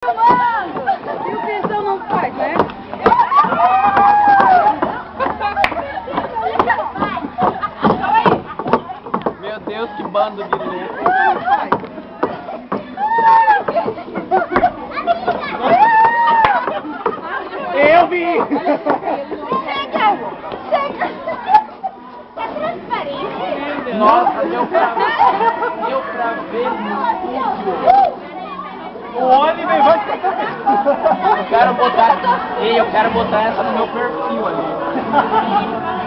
E o pensão não faz, né? Meu Deus, que bando de louco. Eu vi! Chega! Chega! Tá transparente. Nossa, deu pra ver no o Oliver vai eu quero botar essa no meu perfil ali.